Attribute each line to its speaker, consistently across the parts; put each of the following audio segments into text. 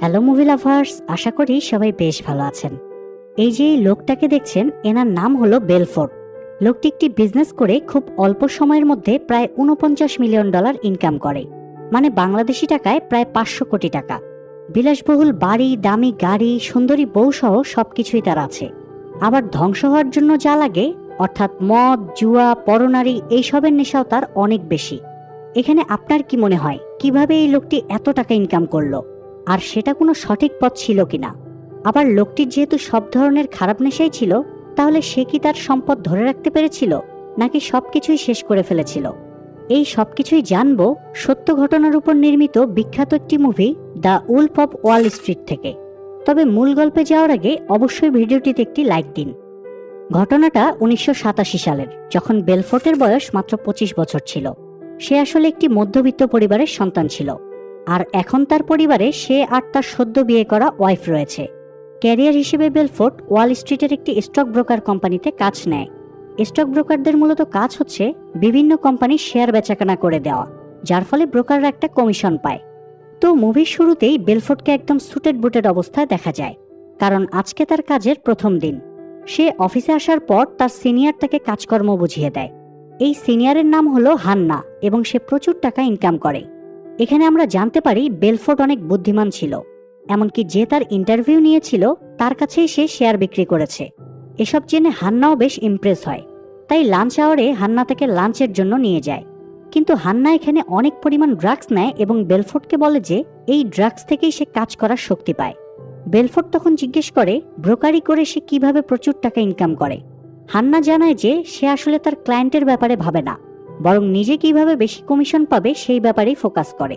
Speaker 1: Hello movie lovers, আশা করি সবাই বেশ ভালো আছেন। এই যে এই লোকটাকে দেখছেন, এনার নাম হলো বেলফোর্ট। লোকটি একটি বিজনেস করে খুব অল্প সময়ের মধ্যে প্রায় $49 মিলিয়ন ইনকাম করে, মানে বাংলাদেশি টাকায় প্রায় 500 কোটি টাকা। বিলাসবহুল বাড়ি, দামি গাড়ি, সুন্দরী বউ সহ সবকিছুই তার আছে। আবার ধ্বংস হওয়ার জন্য যা লাগে, অর্থাৎ মদ, জুয়া, পরনারী, এইসবের নেশাও তার অনেক বেশি। এখানে আপনার কি মনে হয় কিভাবে এই লোকটি এত টাকা ইনকাম করলো, আর সেটা কোনো সঠিক পথ ছিল কিনা? আবার লোকটির যেহেতু সব ধরনের খারাপ নেশাই ছিল, তাহলে সে কি তার সম্পদ ধরে রাখতে পেরেছিল, নাকি সবকিছুই শেষ করে ফেলেছিল? এই সবকিছুই জানবো সত্য ঘটনার উপর নির্মিত বিখ্যাত একটি movie the Wolf of Wall Street থেকে। তবে মূল গল্পে যাওয়ার আগে অবশ্যই ভিডিওটিতে একটি লাইক দিন। ঘটনাটা 1987 সালের, যখন বেলফোর্টের বয়স মাত্র 25 বছর ছিল। সে আসলে একটি মধ্যবিত্ত পরিবারের সন্তান ছিল, আর এখন তার পরিবারে সে আর তার সদ্য বিয়ে করা ওয়াইফ রয়েছে। ক্যারিয়ার হিসেবে বেলফোর্ট ওয়াল স্ট্রিটের একটি স্টক ব্রোকার কোম্পানিতে কাজ নেয়। স্টক ব্রোকারদের মূলত কাজ হচ্ছে বিভিন্ন কোম্পানির শেয়ার বেচাকেনা করে দেওয়া, যার ফলে ব্রোকাররা একটা কমিশন পায়। তো মুভির শুরুতেই বেলফোর্টকে একদম সুটেড বুটেড অবস্থায় দেখা যায়, কারণ আজকে তার কাজের প্রথম দিন। সে অফিসে আসার পর তার সিনিয়র তাকে কাজকর্ম বুঝিয়ে দেয়। এই সিনিয়রের নাম হলো হান্না, এবং সে প্রচুর টাকা ইনকাম করে। এখানে আমরা জানতে পারি বেলফোর্ট অনেক বুদ্ধিমান ছিল, এমনকি যে তার ইন্টারভিউ নিয়েছিল তার কাছেই সে শেয়ার বিক্রি করেছে। এসব জেনে হান্নাও বেশ ইমপ্রেস হয়। তাই লাঞ্চ আওয়ারে হান্না তাকে লাঞ্চের জন্য নিয়ে যায়। কিন্তু হান্না এখানে অনেক পরিমাণ ড্রাগস নেয় এবং বেলফোর্টকে বলে যে এই ড্রাগস থেকেই সে কাজ করার শক্তি পায়। বেলফোর্ট তখন জিজ্ঞেস করে ব্রোকারি করে সে কিভাবে প্রচুর টাকা ইনকাম করে। হান্না জানায় যে সে আসলে তার ক্লায়েন্টের ব্যাপারে ভাবে না, বরং নিজে কিভাবে বেশি কমিশন পাবে সেই ব্যাপারেই ফোকাস করে।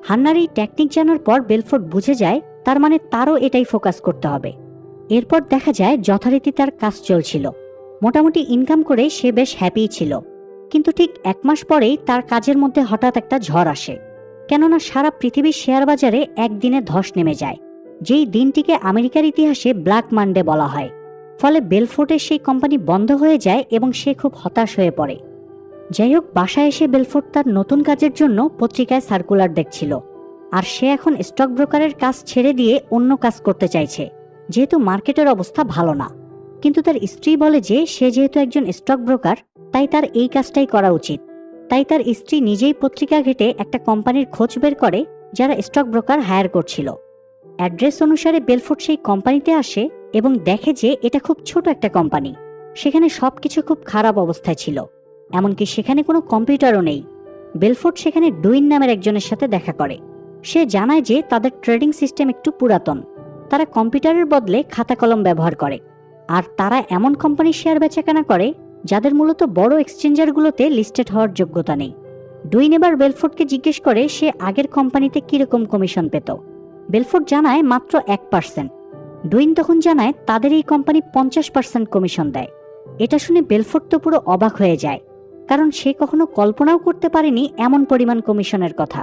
Speaker 1: হান্নার এই টেকনিক জানার পর বেলফোর্ট বুঝে যায় তার মানে তারও এটাই ফোকাস করতে হবে। এরপর দেখা যায় যথারীতি তার কাজ চলছিল। মোটামুটি ইনকাম করে সে বেশ হ্যাপি ছিল। কিন্তু ঠিক 1 মাস পরেই তার কাজের মধ্যে হঠাৎ একটা ঝড় আসে। কেননা সারা পৃথিবীর শেয়ার বাজারে একদিনে ধস নেমে যায়, যেই দিনটিকে আমেরিকার ইতিহাসে ব্ল্যাক মানডে বলা হয়। ফলে বেলফোর্টের সেই কোম্পানি বন্ধ হয়ে যায় এবং সে খুব হতাশ হয়ে পড়ে। যাই হোক, বাসায় এসে বেলফোর্ট তার নতুন কাজের জন্য পত্রিকায় সার্কুলার দেখছিল, আর সে এখন স্টক ব্রোকারের কাজ ছেড়ে দিয়ে অন্য কাজ করতে চাইছে, যেহেতু মার্কেটের অবস্থা ভালো না। কিন্তু তার স্ত্রী বলে যে সে যেহেতু একজন স্টক ব্রোকার, তাই তার এই কাজটাই করা উচিত। তাই তার স্ত্রী নিজেই পত্রিকা ঘেটে একটা কোম্পানির খোঁজ বের করে যারা স্টক ব্রোকার হায়ার করছিল। অ্যাড্রেস অনুসারে বেলফোর্ট সেই কোম্পানিতে আসে এবং দেখে যে এটা খুব ছোট একটা কোম্পানি। সেখানে সবকিছু খুব খারাপ অবস্থায় ছিল, এমনকি সেখানে কোনো কম্পিউটারও নেই। বেলফোর্ট সেখানে ডুইন নামের একজনের সাথে দেখা করে। সে জানায় যে তাদের ট্রেডিং সিস্টেম একটু পুরাতন, তারা কম্পিউটারের বদলে খাতা কলম ব্যবহার করে, আর তারা এমন কোম্পানির শেয়ার বেচাকেনা করে যাদের মূলত বড় এক্সচেঞ্জারগুলোতে লিস্টেড হওয়ার যোগ্যতা নেই। ডুইন এবার বেলফোর্টকে জিজ্ঞেস করে সে আগের কোম্পানিতে কিরকম কমিশন পেত। বেলফোর্ট জানায় মাত্র 1%। ডুইন তখন জানায় তাদের এই কোম্পানি 50% কমিশন দেয়। এটা শুনে বেলফোর্ট তো পুরো অবাক হয়ে যায়, কারণ সে কখনো কল্পনাও করতে পারেনি এমন পরিমাণ কমিশনের কথা।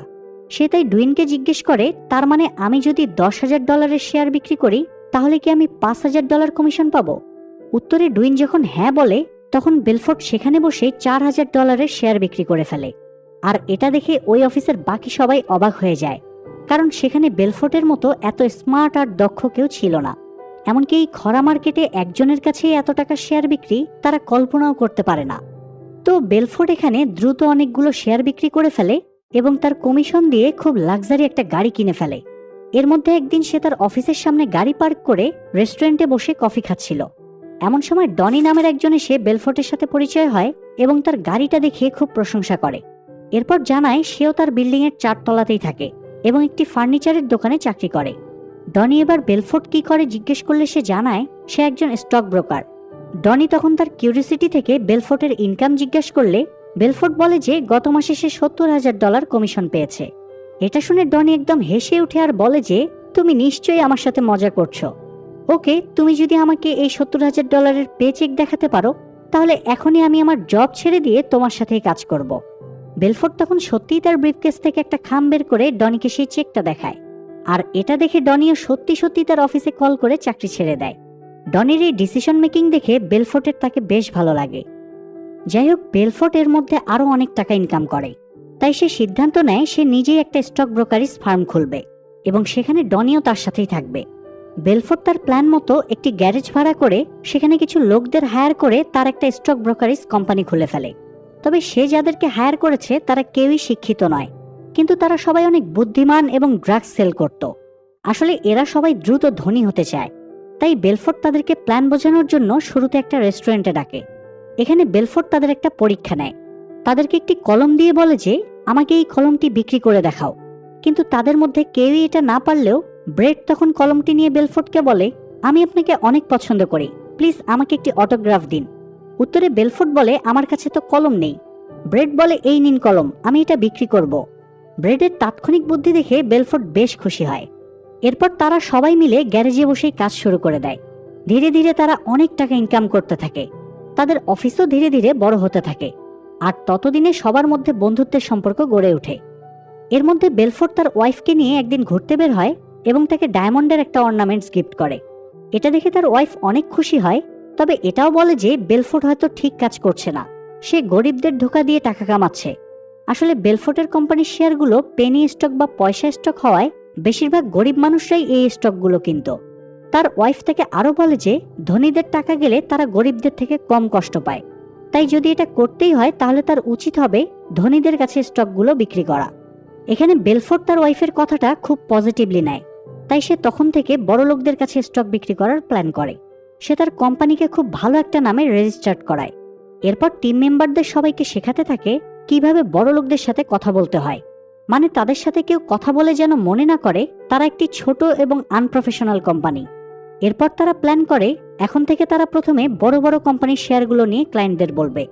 Speaker 1: সে তাই ডুইনকে জিজ্ঞেস করে, তার মানে আমি যদি $10,000 শেয়ার বিক্রি করি তাহলে কি আমি $5,000 কমিশন পাবো? উত্তরে ডুইন যখন হ্যাঁ বলে, তখন বেলফোর্ট সেখানে বসে $4,000 শেয়ার বিক্রি করে ফেলে। আর এটা দেখে ওই অফিসের বাকি সবাই অবাক হয়ে যায়, কারণ সেখানে বেলফোর্টের মতো এত স্মার্ট আর দক্ষ কেউ ছিল না। এমনকি এই খরা মার্কেটে একজনের কাছেই এত টাকা শেয়ার বিক্রি তারা কল্পনাও করতে পারে না। তো বেলফোর্ট এখানে দ্রুত অনেকগুলো শেয়ার বিক্রি করে ফেলে এবং তার কমিশন দিয়ে খুব লাক্সারি একটা গাড়ি কিনে ফেলে। এর মধ্যে একদিন সে তার অফিসের সামনে গাড়ি পার্ক করে রেস্টুরেন্টে বসে কফি খাচ্ছিল। এমন সময় ডনি নামের একজন এসে বেলফোর্টের সাথে পরিচয় হয় এবং তার গাড়িটা দেখে খুব প্রশংসা করে। এরপর জানায় সেও তার বিল্ডিংয়ের 4 তলাতেই থাকে এবং একটি ফার্নিচারের দোকানে চাকরি করে। ডনি এবার বেলফোর্ট কি করে জিজ্ঞেস করলে সে জানায় সে একজন স্টক ব্রোকার। ডনি তখন তার কিউরিসিটি থেকে বেলফোর্টের ইনকাম জিজ্ঞেস করলে বেলফোর্ট বলে যে গত মাসে সে $70,000 কমিশন পেয়েছে। এটা শুনে ডনি একদম হেসে উঠে আর বলে যে তুমি নিশ্চয়ই আমার সাথে মজা করছো। ওকে, তুমি যদি আমাকে এই $70,000 পে চেক দেখাতে পারো, তাহলে এখনই আমি আমার জব ছেড়ে দিয়ে তোমার সাথেই কাজ করব। বেলফোর্ট তখন সত্যিই তার ব্রিফকেস থেকে একটা খাম বের করে ডনিকে সেই চেকটা দেখায়, আর এটা দেখে ডনিও সত্যি সত্যি তার অফিসে কল করে চাকরি ছেড়ে দেয়। ডনির এই ডিসিশন মেকিং দেখে বেলফোর্টের তাকে বেশ ভালো লাগে। যাই হোক, বেলফোর্ট এর মধ্যে আরো অনেক টাকা ইনকাম করে, তাই সে সিদ্ধান্ত নেয় সে নিজেই একটা স্টক ব্রোকারেজ ফার্ম খুলবে। এবং সেখানে ডনিও তার সাথেই থাকবে। বেলফোর্ড তার প্ল্যান মতো একটি গ্যারেজ ভাড়া করে সেখানে কিছু লোকদের হায়ার করে তার একটা স্টক ব্রোকারেজ কোম্পানি খুলে ফেলে। তবে সে যাদেরকে হায়ার করেছে তারা কেউই শিক্ষিত নয়, কিন্তু তারা সবাই অনেক বুদ্ধিমান এবং ড্রাগস সেল করত। আসলে এরা সবাই দ্রুত ধনী হতে চায়। তাই বেলফোর্ড তাদেরকে প্ল্যান বোঝানোর জন্য শুরুতে একটা রেস্টুরেন্টে ডাকে। এখানে বেলফোর্ড তাদের একটা পরীক্ষা নেয়। তাদেরকে একটি কলম দিয়ে বলে যে আমাকে এই কলমটি বিক্রি করে দেখাও। কিন্তু তাদের মধ্যে কেউই এটা না পারলেও ব্রেড তখন কলমটি নিয়ে বেলফোর্ডকে বলে, আমি আপনাকে অনেক পছন্দ করি, প্লিজ আমাকে একটি অটোগ্রাফ দিন। উত্তরে বেলফোর্ড বলে, আমার কাছে তো কলম নেই। ব্রেড বলে, এই নিন কলম, আমি এটা বিক্রি করব। ব্রেডের তাৎক্ষণিক বুদ্ধি দেখে বেলফোর্ড বেশ খুশি হয়। এরপর তারা সবাই মিলে গ্যারেজে বসেই কাজ শুরু করে দেয়। ধীরে ধীরে তারা অনেক টাকা ইনকাম করতে থাকে। তাদের অফিসও ধীরে ধীরে বড় হতে থাকে। আর ততদিনে সবার মধ্যে বন্ধুত্বের সম্পর্ক গড়ে ওঠে। এর মধ্যে বেলফোর্ড তার ওয়াইফকে নিয়ে একদিন ঘুরতে বের হয় এবং তাকে ডায়মন্ডের একটা অর্নামেন্টস গিফট করে। এটা দেখে তার ওয়াইফ অনেক খুশি হয়, তবে এটাও বলে যে বেলফোর্ড হয়তো ঠিক কাজ করছে না, সে গরিবদের ধোঁকা দিয়ে টাকা কামাচ্ছে। আসলে বেলফোর্ডের কোম্পানির শেয়ারগুলো পেনি স্টক বা পয়সা স্টক হওয়ায় বেশিরভাগ গরিব মানুষরাই এই স্টকগুলো কিনত। তার ওয়াইফ তাকে আরও বলে যে ধনীদের টাকা গেলে তারা গরিবদের থেকে কম কষ্ট পায়, তাই যদি এটা করতেই হয় তাহলে তার উচিত হবে ধনীদের কাছে স্টকগুলো বিক্রি করা। এখানে বেলফোর্ড তার ওয়াইফের কথাটা খুব পজিটিভলি নেয়, তাই সে তখন থেকে বড়লোকদের কাছে স্টক বিক্রি করার প্ল্যান করে। সে তার কোম্পানিকে খুব ভালো একটা নামে রেজিস্টার্ড করায়। এরপর টিম মেম্বারদের সবাইকে শেখাতে থাকে কিভাবে বড়লোকদের সাথে কথা বলতে হয়, মানে তাদের সাথে কেউ কথা বলে যেন মনে না করে তারা একটি ছোট এবং আনপ্রফেশনাল কোম্পানি। এরপর তারা প্ল্যান করে এখন থেকে তারা প্রথমে বড় বড় কোম্পানির শেয়ারগুলো নিয়ে ক্লায়েন্টদের বলবে।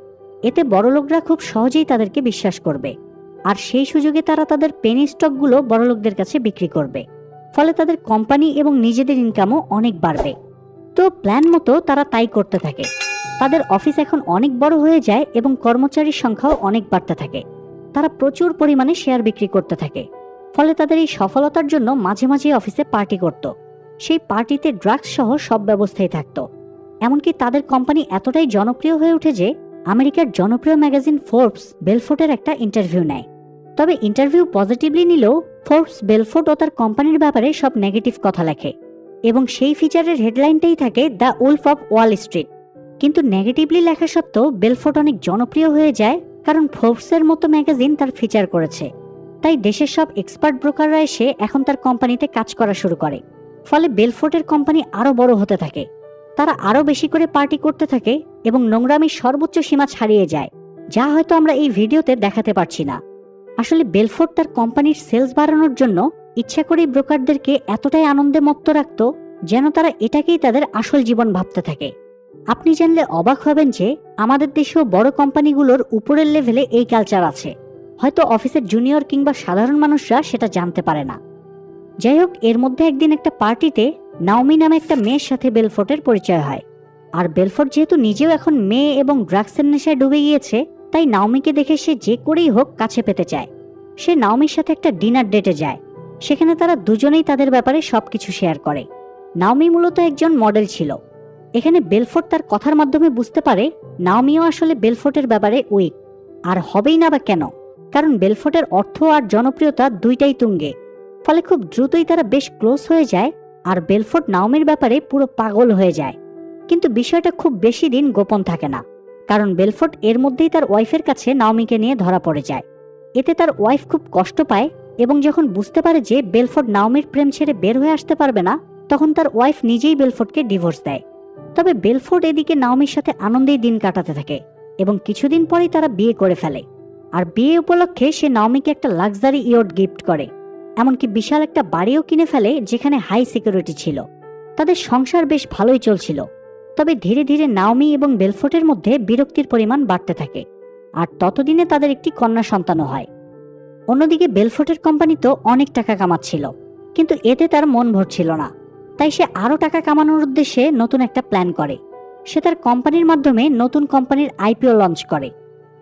Speaker 1: এতে বড়লোকরা খুব সহজেই তাদেরকে বিশ্বাস করবে, আর সেই সুযোগে তারা তাদের পেনি স্টকগুলো বড়লোকদের কাছে বিক্রি করবে। ফলে তাদের কোম্পানি এবং নিজেদের ইনকামও অনেক বাড়বে। তো প্ল্যান মতো তারা তাই করতে থাকে। তাদের অফিস এখন অনেক বড় হয়ে যায় এবং কর্মচারীর সংখ্যাও অনেক বাড়তে থাকে। তারা প্রচুর পরিমাণে শেয়ার বিক্রি করতে থাকে। ফলে তাদের এই সফলতার জন্য মাঝে মাঝে অফিসে পার্টি করত। সেই পার্টিতে ড্রাগস সহ সব ব্যবস্থাই থাকত। এমনকি তাদের কোম্পানি এতটাই জনপ্রিয় হয়ে ওঠে যে আমেরিকার জনপ্রিয় ম্যাগাজিন ফোর্বস বেলফোর্ডের একটা ইন্টারভিউ নেয়। তবে ইন্টারভিউ পজিটিভলি নিলেও ফোর্বস বেলফোর্ড ও তার কোম্পানির ব্যাপারে সব নেগেটিভ কথা লেখে এবং সেই ফিচারের হেডলাইনটাই থাকে the Wolf of Wall Street. কিন্তু নেগেটিভলি লেখা সত্ত্বেও বেলফোর্ড অনেক জনপ্রিয় হয়ে যায়, কারণ ফোর্বসের মতো ম্যাগাজিন তার ফিচার করেছে। তাই দেশের সব এক্সপার্ট ব্রোকাররা এসে এখন তার কোম্পানিতে কাজ করা শুরু করে। ফলে বেলফোর্ডের কোম্পানি আরও বড় হতে থাকে। তারা আরও বেশি করে পার্টি করতে থাকে এবং নোংরামির সর্বোচ্চ সীমা ছাড়িয়ে যায়, যা হয়তো আমরা এই ভিডিওতে দেখাতে পারছি না। আসলে বেলফোর্ড তার কোম্পানির সেলস বাড়ানোর জন্য ইচ্ছা করেই ব্রোকারদেরকে এতটাই আনন্দে মত্ত রাখত যেন তারা এটাকেই তাদের আসল জীবন ভাবতে থাকে। আপনি জানলে অবাক হবেন যে আমাদের দেশেও বড় কোম্পানিগুলোর উপরের লেভেলে এই কালচার আছে। হয়তো অফিসের জুনিয়র কিংবা সাধারণ মানুষরা সেটা জানতে পারে না। যাই হোক, এর মধ্যে একদিন একটা পার্টিতে নাওমি নামে একটা মেয়ের সাথে বেলফোর্ডের পরিচয় হয়। আর বেলফোর্ড যেহেতু নিজেও এখন মেয়ে এবং ড্রাগসের নেশায় ডুবে গিয়েছে, তাই নাওমিকে দেখে সে যে করেই হোক কাছে পেতে চায়। সে নাওমির সাথে একটা ডিনার ডেটে যায়। সেখানে তারা দুজনেই তাদের ব্যাপারে সবকিছু শেয়ার করে। নাওমি মূলত একজন মডেল ছিল। এখানে বেলফোর্ড তার কথার মাধ্যমে বুঝতে পারে নাওমিও আসলে বেলফোর্ডের ব্যাপারে উইক। আর হবেই না বা কেন, কারণ বেলফোর্ডের অর্থ আর জনপ্রিয়তা দুইটাই তুঙ্গে। ফলে খুব দ্রুতই তারা বেশ ক্লোজ হয়ে যায় আর বেলফোর্ড নাওমির ব্যাপারে পুরো পাগল হয়ে যায়। কিন্তু বিষয়টা খুব বেশি দিন গোপন থাকে না, কারণ বেলফোর্ড এর মধ্যেই তার ওয়াইফের কাছে নাওমিকে নিয়ে ধরা পড়ে যায়। এতে তার ওয়াইফ খুব কষ্ট পায় এবং যখন বুঝতে পারে যে বেলফোর্ড নাওমির প্রেম ছেড়ে বের হয়ে আসতে পারবে না, তখন তার ওয়াইফ নিজেই বেলফোর্ডকে ডিভোর্স দেয়। তবে বেলফোর্ড এদিকে নাওমির সাথে আনন্দেই দিন কাটাতে থাকে এবং কিছুদিন পরেই তারা বিয়ে করে ফেলে। আর বিয়ে উপলক্ষে সে নাওমিকে একটা লাক্সারি ইয়ট গিফট করে, এমনকি বিশাল একটা বাড়িও কিনে ফেলে যেখানে হাই সিকিউরিটি ছিল। তাদের সংসার বেশ ভালোই চলছিল। তবে ধীরে ধীরে নাওমি এবং বেলফোর্ডের মধ্যে বিরক্তির পরিমাণ বাড়তে থাকে, আর ততদিনে তাদের একটি কন্যা সন্তানও হয়। অন্যদিকে বেলফোর্ডের কোম্পানি তো অনেক টাকা কামাচ্ছিল, কিন্তু এতে তার মন ভরছিল না। তাই সে আরও টাকা কামানোর উদ্দেশ্যে নতুন একটা প্ল্যান করে। সে তার কোম্পানির মাধ্যমে নতুন কোম্পানির আইপিও লঞ্চ করে।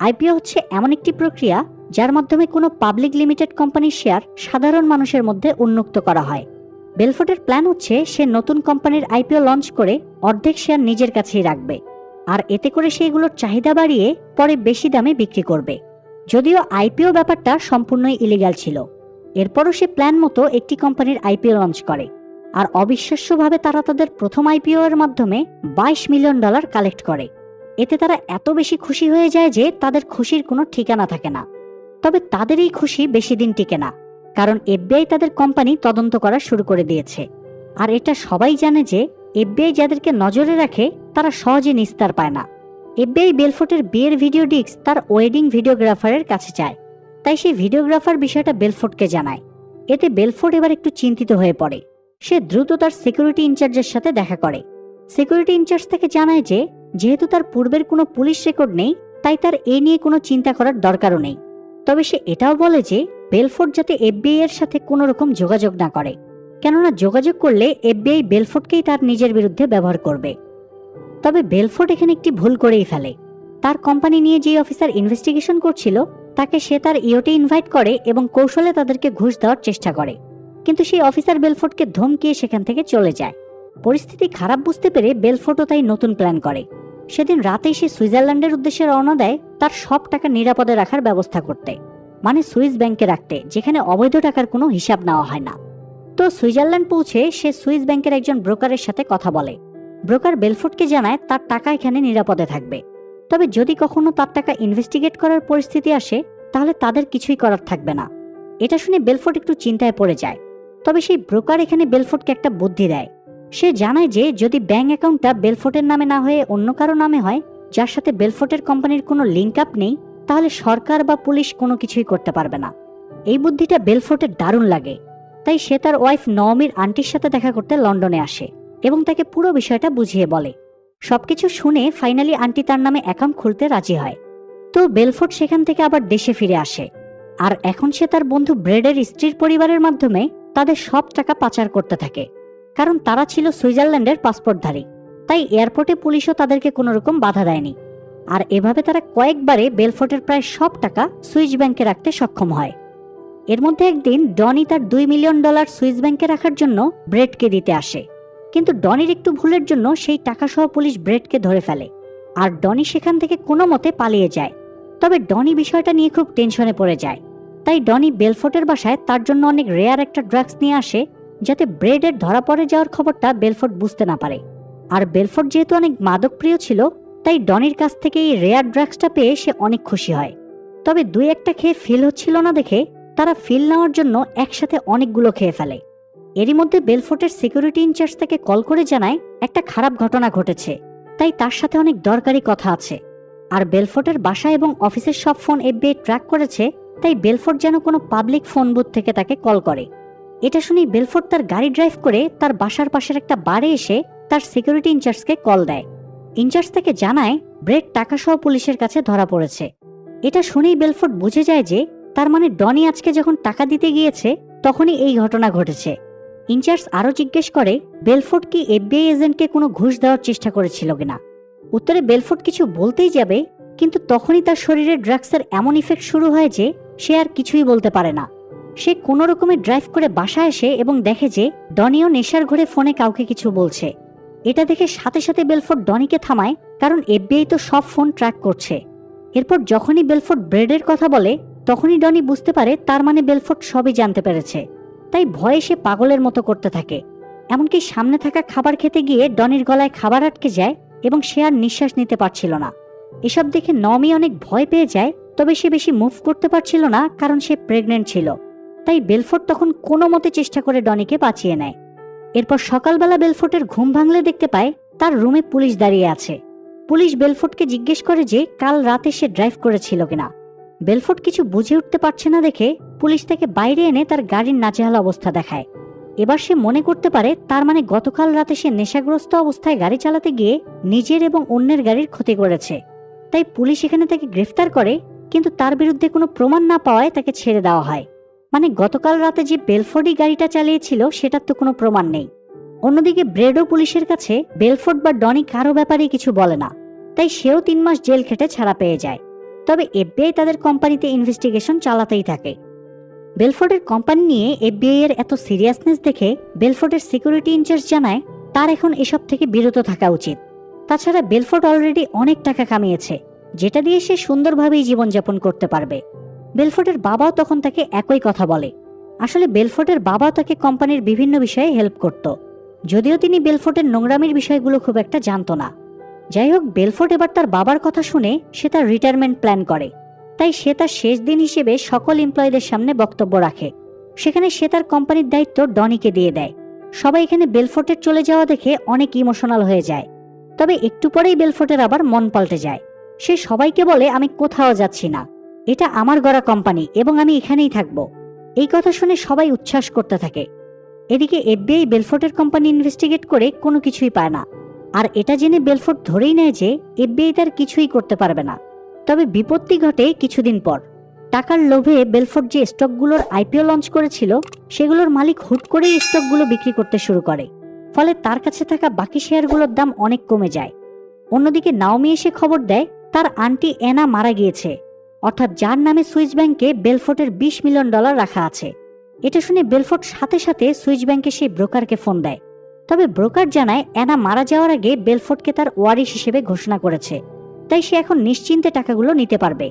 Speaker 1: আইপিও হচ্ছে এমন একটি প্রক্রিয়া যার মাধ্যমে কোনো পাবলিক লিমিটেড কোম্পানির শেয়ার সাধারণ মানুষের মধ্যে উন্মুক্ত করা হয়। বেলফোর্ডের প্ল্যান হচ্ছে সে নতুন কোম্পানির আইপিও লঞ্চ করে অর্ধেক শেয়ার নিজের কাছেই রাখবে, আর এতে করে সেগুলোর চাহিদা বাড়িয়ে পরে বেশি দামে বিক্রি করবে। যদিও আইপিও ব্যাপারটা সম্পূর্ণই ইলিগাল ছিল, এরপরও সে প্ল্যান মতো একটি কোম্পানির আইপিও লঞ্চ করে, আর অবিশ্বাস্যভাবে তারা তাদের প্রথম আইপিও এর মাধ্যমে $22 মিলিয়ন কালেক্ট করে। এতে তারা এত বেশি খুশি হয়ে যায় যে তাদের খুশির কোনো ঠিকানা থাকে না। তবে তাদের এই খুশি বেশি দিন টিকে না, কারণ এফবিআই তাদের কোম্পানি তদন্ত করা শুরু করে দিয়েছে। আর এটা সবাই জানে যে এফবিআই যাদেরকে নজরে রাখে তারা সহজে নিস্তার পায় না। এফবিআই বেলফোর্টের বিয়ের ভিডিও ডিস্ক তার ওয়েডিং ভিডিওগ্রাফারের কাছে চায়, তাই সেই ভিডিওগ্রাফার বিষয়টা বেলফোর্টকে জানায়। এতে বেলফোর্ট এবার একটু চিন্তিত হয়ে পড়ে। সে দ্রুত তার সিকিউরিটি ইনচার্জের সাথে দেখা করে। সিকিউরিটি ইনচার্জ তাকে জানায় যে যেহেতু তার পূর্বের কোনো পুলিশ রেকর্ড নেই, তাই তার এ নিয়ে কোনো চিন্তা করার দরকারও নেই। তবে সে এটাও বলে যে বেলফোর্ট যাতে এফবিআই এর সাথে কোনো রকম যোগাযোগ না করে, কেননা যোগাযোগ করলে এফবিআই বেলফোর্টকেই তার নিজের বিরুদ্ধে ব্যবহার করবে। তবে বেলফোর্ট এখানে একটি ভুল করেই ফেলে। তার কোম্পানি নিয়ে যে অফিসার ইনভেস্টিগেশন করছিল তাকে সে তার ইওতে ইনভাইট করে এবং কৌশলে তাদেরকে ঘুষ দেওয়ার চেষ্টা করে, কিন্তু সেই অফিসার বেলফোর্টকে ধমকিয়ে সেখান থেকে চলে যায়। পরিস্থিতি খারাপ বুঝতে পেরে বেলফোর্টও তাই নতুন প্ল্যান করে। সেদিন রাতেই সে সুইজারল্যান্ডের উদ্দেশ্যে রওনা দেয় তার সব টাকা নিরাপদে রাখার ব্যবস্থা করতে, মানে সুইস ব্যাংকে রাখতে, যেখানে অবৈধ টাকার কোনো হিসাব নেওয়া হয় না। তো সুইজারল্যান্ড পৌঁছে সে সুইস ব্যাংকের একজন ব্রোকারের সাথে কথা বলে। ব্রোকার বেলফোর্টকে জানায় তার টাকা এখানে নিরাপদে থাকবে, তবে যদি কখনো তার টাকা ইনভেস্টিগেট করার পরিস্থিতি আসে তাহলে তাদের কিছুই করার থাকবে না। এটা শুনে বেলফোর্ট একটু চিন্তায় পড়ে যায়। তবে সেই ব্রোকার এখানে বেলফোর্টকে একটা বুদ্ধি দেয়। সে জানায় যে যদি ব্যাংক অ্যাকাউন্টটা বেলফোর্টের নামে না হয়ে অন্য কারো নামে হয়, যার সাথে বেলফোর্টের কোম্পানির কোনো লিঙ্ক আপ নেই, তাহলে সরকার বা পুলিশ কোনো কিছুই করতে পারবে না। এই বুদ্ধিটা বেলফোর্টের দারুণ লাগে, তাই সে তার ওয়াইফ নওমির আন্টির সাথে দেখা করতে লন্ডনে আসে এবং তাকে পুরো বিষয়টা বুঝিয়ে বলে। সবকিছু শুনে ফাইনালি আন্টি তার নামে অ্যাকাউন্ট খুলতে রাজি হয়। তো বেলফোর্ট সেখান থেকে আবার দেশে ফিরে আসে, আর এখন সে তার বন্ধু ব্রেডের স্ত্রীর পরিবারের মাধ্যমে তাদের সব টাকা পাচার করতে থাকে, কারণ তারা ছিল সুইজারল্যান্ডের পাসপোর্টধারী, তাই এয়ারপোর্টে পুলিশও তাদেরকে কোনো রকম বাধা দেয়নি। আর এভাবে তারা কয়েকবারে বেলফোর্টের প্রায় সব টাকা সুইস ব্যাংকে রাখতে সক্ষম হয়। এর মধ্যে একদিন ডনি তার $2 মিলিয়ন সুইস ব্যাংকে রাখার জন্য ব্রেডকে দিতে আসে, কিন্তু ডনির একটু ভুলের জন্য সেই টাকা সহ পুলিশ ব্রেডকে ধরে ফেলে, আর ডনি সেখান থেকে কোনো মতে পালিয়ে যায়। তবে ডনি বিষয়টা নিয়ে খুব টেনশনে পড়ে যায়, তাই ডনি বেলফোর্টের বাসায় তার জন্য অনেক রেয়ার একটা ড্রাগস নিয়ে আসে, যাতে ব্রেডের ধরা পড়ে যাওয়ার খবরটা বেলফোর্ট বুঝতে না পারে। আর বেলফোর্ট যেহেতু অনেক মাদক প্রিয় ছিল, তাই ডনির কাছ থেকে এই রেয়ার ড্রাগসটা পেয়ে সে অনেক খুশি হয়। তবে দুই একটা খেয়ে ফিল হচ্ছিল না দেখে তারা ফিল নেওয়ার জন্য একসাথে অনেকগুলো খেয়ে ফেলে। এরই মধ্যে বেলফোর্টের সিকিউরিটি ইনচার্জ তাকে কল করে জানায় একটা খারাপ ঘটনা ঘটেছে, তাই তার সাথে অনেক দরকারি কথা আছে। আর বেলফোর্টের বাসা এবং অফিসের সব ফোন এফবিআই ট্র্যাক করেছে, তাই বেলফোর্ট যেন কোনো পাবলিক ফোন বুথ থেকে তাকে কল করে। এটা শুনেই বেলফোর্ট তার গাড়ি ড্রাইভ করে তার বাসার পাশের একটা বারে এসে তার সিকিউরিটি ইনচার্জকে কল দেয়। ইনচার্জ তাকে জানায় ব্রেড টাকা সহ পুলিশের কাছে ধরা পড়েছে। এটা শুনেই বেলফোর্ট বুঝে যায় যে তার মানে ডনি আজকে যখন টাকা দিতে গিয়েছে তখনই এই ঘটনা ঘটেছে। ইনচার্জ আরও জিজ্ঞেস করে বেলফোর্ট কি এফবিআই এজেন্টকে কোনো ঘুষ দেওয়ার চেষ্টা করেছিল কিনা। উত্তরে বেলফোর্ট কিছু বলতেই যাবে, কিন্তু তখনই তার শরীরে ড্রাগসের এমন ইফেক্ট শুরু হয় যে সে আর কিছুই বলতে পারে না। সে কোনো রকমে ড্রাইভ করে বাসা আসে এবং দেখে যে ডনিও নেশার ঘরে ফোনে কাউকে কিছু বলছে। এটা দেখে সাথে সাথে বেলফোর্ট ডনিকে থামায়, কারণ এফবিআই তো সব ফোন ট্র্যাক করছে। এরপর যখনই বেলফোর্ট ব্রেডের কথা বলে তখনই ডনি বুঝতে পারে তার মানে বেলফোর্ট সবই জানতে পেরেছে, তাই ভয়ে সে পাগলের মতো করতে থাকে। এমনকি সামনে থাকা খাবার খেতে গিয়ে ডনির গলায় খাবার আটকে যায় এবং সে আর নিঃশ্বাস নিতে পারছিল না। এসব দেখে নমি অনেক ভয় পেয়ে যায়, তবে সে বেশি মুভ করতে পারছিল না কারণ সে প্রেগনেন্ট ছিল। তাই বেলফোর্ট তখন কোনো মতে চেষ্টা করে ডনিকে বাঁচিয়ে নেয়। এরপর সকালবেলা বেলফোর্টের ঘুম ভাঙলে দেখতে পায় তার রুমে পুলিশ দাঁড়িয়ে আছে। পুলিশ বেলফোর্টকে জিজ্ঞেস করে যে কাল রাতে সে ড্রাইভ করেছিল কিনা। বেলফোর্ট কিছু বুঝে উঠতে পারছে না দেখে পুলিশ তাকে বাইরে এনে তার গাড়ির নাজেহাল অবস্থা দেখায়। এবার সে মনে করতে পারে তার মানে গতকাল রাতে সে নেশাগ্রস্ত অবস্থায় গাড়ি চালাতে গিয়ে নিজের এবং অন্যের গাড়ির ক্ষতি করেছে। তাই পুলিশ এখানে তাকে গ্রেফতার করে, কিন্তু তার বিরুদ্ধে কোনো প্রমাণ না পাওয়ায় তাকে ছেড়ে দেওয়া হয়। মানে গতকাল রাতে যে বেলফোর্টই গাড়িটা চালিয়েছিল সেটার তো কোনো প্রমাণ নেই। অন্যদিকে ব্রেডও পুলিশের কাছে বেলফোর্ট বা ডনি কারো ব্যাপারে কিছু বলে না, তাই সেও 3 মাস জেল খেটে ছাড়া পেয়ে যায়। তবে এফবিআই তাদের কোম্পানিতে ইনভেস্টিগেশন চালাতেই থাকে। বেলফোর্টের কোম্পানি নিয়ে এফবিআই এর এত সিরিয়াসনেস দেখে বেলফোর্টের সিকিউরিটি ইনচার্জ জানায় তার এখন এসব থেকে বিরত থাকা উচিত। তাছাড়া বেলফোর্ট অলরেডি অনেক টাকা কামিয়েছে, যেটা দিয়ে সে সুন্দরভাবেই জীবনযাপন করতে পারবে। বেলফোর্টের বাবাও তখন তাকে একই কথা বলে। আসলে বেলফোর্টের বাবা তাকে কোম্পানির বিভিন্ন বিষয়ে হেল্প করত, যদিও তিনি বেলফোর্টের নোংরামির বিষয়গুলো খুব একটা জানতো না। যাই হোক, বেলফোর্ট এবার তার বাবার কথা শুনে সে তার রিটায়ারমেন্ট প্ল্যান করে। তাই সে তার শেষ দিন হিসেবে সকল এমপ্লয়ীদের সামনে বক্তব্য রাখে। সেখানে সে তার কোম্পানির দায়িত্ব ডনিকে দিয়ে দেয়। সবাই এখানে বেলফোর্টের চলে যাওয়া দেখে অনেক ইমোশনাল হয়ে যায়। তবে একটু পরেই বেলফোর্টের আবার মন পাল্টে যায়। সে সবাইকে বলে, আমি কোথাও যাচ্ছি না, এটা আমার গড়া কোম্পানি এবং আমি এখানেই থাকব। এই কথা শুনে সবাই উচ্ছ্বাস করতে থাকে। এদিকে এফবিআই বেলফোর্টের কোম্পানি ইনভেস্টিগেট করে কোনো কিছুই পায় না। আর এটা জেনে বেলফোর্ট ধরেই নেয় যে এফবিআই তার কিছুই করতে পারবে না। তবে বিপত্তি ঘটে কিছুদিন পর। টাকার লোভে বেলফোর্ট যে স্টকগুলোর আইপিও লঞ্চ করেছিল, সেগুলোর মালিক হুট করেই স্টকগুলো বিক্রি করতে শুরু করে। ফলে তার কাছে থাকা বাকি শেয়ারগুলোর দাম অনেক কমে যায়। অন্যদিকে নাওমি এসে খবর দেয় তার আন্টি অ্যানা মারা গিয়েছে, অর্থাৎ যার নামে সুইস ব্যাংকে বেলফোর্টের $20 মিলিয়ন রাখা আছে। এটা শুনে বেলফোর্ট সাথে সাথে সুইস ব্যাংকে সেই ব্রোকারকে ফোন দেয়। তবে ব্রোকার জানায় অ্যানা মারা যাওয়ার আগে বেলফোর্টকে তার ওয়ারিশ হিসেবে ঘোষণা করেছে, তাই সে এখন নিশ্চিন্তে টাকাগুলো নিতে পারবে।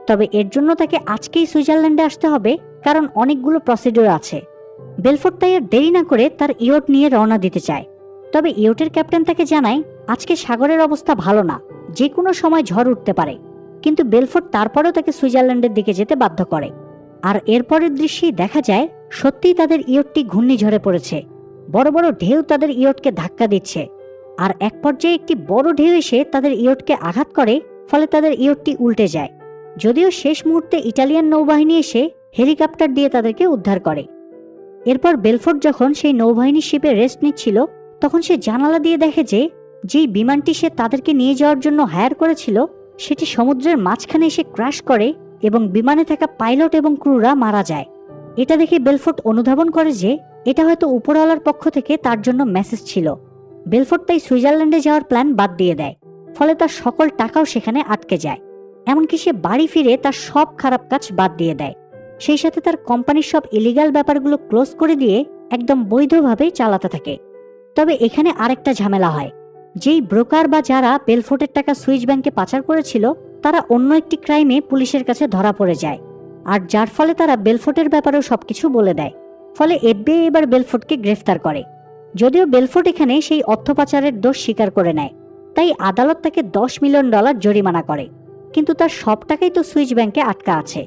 Speaker 1: তবে এর জন্য তাকে আজকেই সুইজারল্যান্ডে আসতে হবে, কারণ অনেকগুলো প্রসিডিউর আছে। বেলফোর্ট তাই আর দেরি না করে তার ইয়ট নিয়ে রওনা দিতে চায়। তবে ইয়টের ক্যাপ্টেন তাকে জানায় আজকে সাগরের অবস্থা ভালো না, যে কোনো সময় ঝড় উঠতে পারে। কিন্তু বেলফোর্ট তারপরেও তাকে সুইজারল্যান্ডের দিকে যেতে বাধ্য করে। আর এরপরের দৃশ্যেই দেখা যায় সত্যিই তাদের ইয়টটি ঘূর্ণিঝড়ে পড়েছে। বড় বড় ঢেউ তাদের ইয়টকে ধাক্কা দিচ্ছে। আর এক পর্যায়ে একটি বড় ঢেউ এসে তাদের ইয়টকে আঘাত করে, ফলে তাদের ইয়টটি উল্টে যায়। যদিও শেষ মুহূর্তে ইটালিয়ান নৌবাহিনী এসে হেলিকপ্টার দিয়ে তাদেরকে উদ্ধার করে। এরপর বেলফোর্ট যখন সেই নৌবাহিনী শিপে রেস্ট নিচ্ছিল, তখন সে জানালা দিয়ে দেখে যে যেই বিমানটি সে তাদেরকে নিয়ে যাওয়ার জন্য হায়ার করেছিল, সেটি সমুদ্রের মাঝখানে এসে ক্র্যাশ করে এবং বিমানে থাকা পাইলট এবং ক্রুরা মারা যায়। এটা দেখে বেলফোর্ট অনুধাবন করে যে এটা হয়তো উপরওয়ালার পক্ষ থেকে তার জন্য মেসেজ ছিল। বেলফোর্ট তাই সুইজারল্যান্ডে যাওয়ার প্ল্যান বাদ দিয়ে দেয়। ফলে তার সকল টাকাও সেখানে আটকে যায়। এমনকি সে বাড়ি ফিরে তার সব খারাপ কাজ বাদ দিয়ে দেয়। সেই সাথে তার কোম্পানির সব ইলিগাল ব্যাপারগুলো ক্লোজ করে দিয়ে একদম বৈধভাবে চালাতে থাকে। তবে এখানে আরেকটা ঝামেলা হয়। যেই ব্রোকার বা যারা বেলফোর্টের টাকা সুইস ব্যাংকে পাচার করেছিল, তারা অন্য একটি ক্রাইমে পুলিশের কাছে ধরা পড়ে যায়। আর যার ফলে তারা বেলফোর্টের ব্যাপারেও সবকিছু বলে দেয়। ফলে এফবিআই এবার বেলফোর্টকে গ্রেফতার করে। যদিও বেলফোর্ট এখানে সেই অর্থ পাচারের দোষ স্বীকার করে নেয়, তাই আদালত তাকে $10 মিলিয়ন জরিমানা করে। কিন্তু তার সব টাকাই তো সুইস ব্যাংকে আটকা আছে।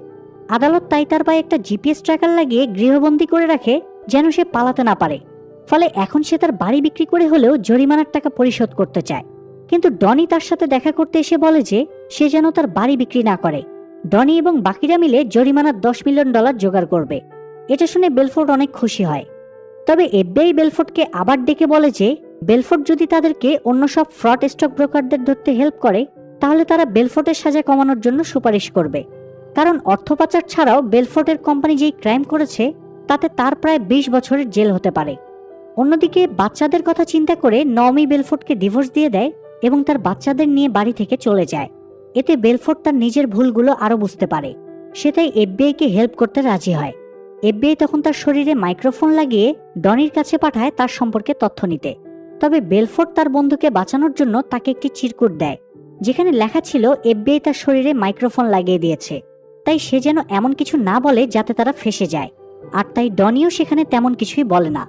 Speaker 1: আদালত তাই তার পায়ে একটা জিপিএস ট্র্যাকার লাগিয়ে গৃহবন্দী করে রাখে, যেন সে পালাতে না পারে। ফলে এখন সে তার বাড়ি বিক্রি করে হলেও জরিমানার টাকা পরিশোধ করতে চায়। কিন্তু ডনি তার সাথে দেখা করতে এসে বলে যে সে যেন তার বাড়ি বিক্রি না করে। ডনি এবং বাকিরা মিলে জরিমানার $10 মিলিয়ন জোগাড় করবে। এটা শুনে বেলফোর্ট অনেক খুশি হয়। তবে এফবিআই বেলফোর্টকে আবার ডেকে বলে যে বেলফোর্ট যদি তাদেরকে অন্য সব ফ্রড স্টক ব্রোকারদের ধরতে হেল্প করে, তাহলে তারা বেলফোর্টের সাজা কমানোর জন্য সুপারিশ করবে। কারণ অর্থ পাচার ছাড়াও বেলফোর্টের কোম্পানি যেই ক্রাইম করেছে, তাতে তার প্রায় 20 বছরের জেল হতে পারে। অন্যদিকে বাচ্চাদের কথা চিন্তা করে নাওমি বেলফোর্টকে ডিভোর্স দিয়ে দেয় এবং তার বাচ্চাদের নিয়ে বাড়ি থেকে চলে যায়। এতে বেলফোর্ট তার নিজের ভুলগুলো আরও বুঝতে পারে। সে তাই এফবিআইকে হেল্প করতে রাজি হয়। এফবিআই তখন তার শরীরে মাইক্রোফোন লাগিয়ে ডনির কাছে পাঠায় তার সম্পর্কে তথ্য নিতে। তবে বেলফোর্ট তার বন্ধুকে বাঁচানোর জন্য তাকে একটি চিরকুট দেয়, যেখানে লেখা ছিল এফবিআই তার শরীরে মাইক্রোফোন লাগিয়ে দিয়েছে, তাই সে যেন এমন কিছু না বলে যাতে তারা ফেঁসে যায়। আর তাই ডনিও সেখানে তেমন কিছুই বলে না।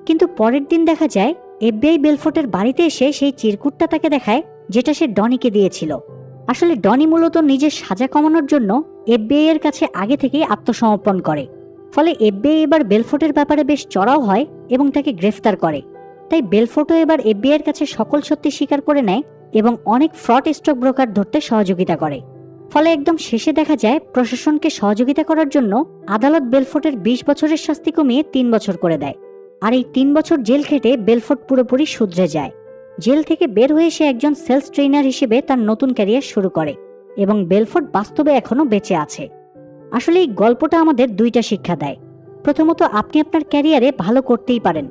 Speaker 1: কিন্তু পরের দিন দেখা যায় এফবিআই বেলফোর্টের বাড়িতে এসে সেই চিরকুটটা তাকে দেখায়, যেটা সে ডনিকে দিয়েছিল। আসলে ডনি মূলত নিজের সাজা কমানোর জন্য এফবিআই এর কাছে আগে থেকেই আত্মসমর্পণ করে। ফলে এফবিআই এবার বেলফোর্টের ব্যাপারে বেশ চড়াও হয় এবং তাকে গ্রেফতার করে। তাই বেলফোর্টও এবার এফবিআই এর কাছে সকল সত্যি স্বীকার করে নেয় এবং অনেক ফ্রড স্টক ব্রোকার ধরতে সহযোগিতা করে। ফলে একদম শেষে দেখা যায় প্রশাসনকে সহযোগিতা করার জন্য আদালত বেলফোর্টের 20 বছরের শাস্তি কমিয়ে 3 বছর করে দেয়। আর এই 3 বছর জেল খেটে বেলফোর্ট পুরোপুরি শুধরে যায়। জেল থেকে বের হয়ে সে একজন সেলস ট্রেনার হিসেবে তার নতুন ক্যারিয়ার শুরু করে এবং বেলফোর্ট বাস্তবে এখনো বেঁচে আছে। আসলে এই গল্পটা আমাদের দুইটা শিক্ষা দেয়। প্রথমত, আপনি আপনার ক্যারিয়ারে ভালো করতেই পারেন,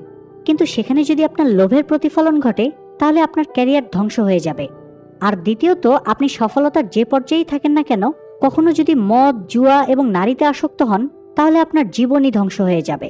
Speaker 1: কিন্তু সেখানে যদি আপনার লোভের প্রতিফলন ঘটে, তাহলে আপনার ক্যারিয়ার ধ্বংস হয়ে যাবে। আর দ্বিতীয়ত, আপনি সফলতার যে পর্যায়েই থাকেন না কেন, কখনো যদি মদ, জুয়া এবং নারীতে আসক্ত হন, তাহলে আপনার জীবনই ধ্বংস হয়ে যাবে।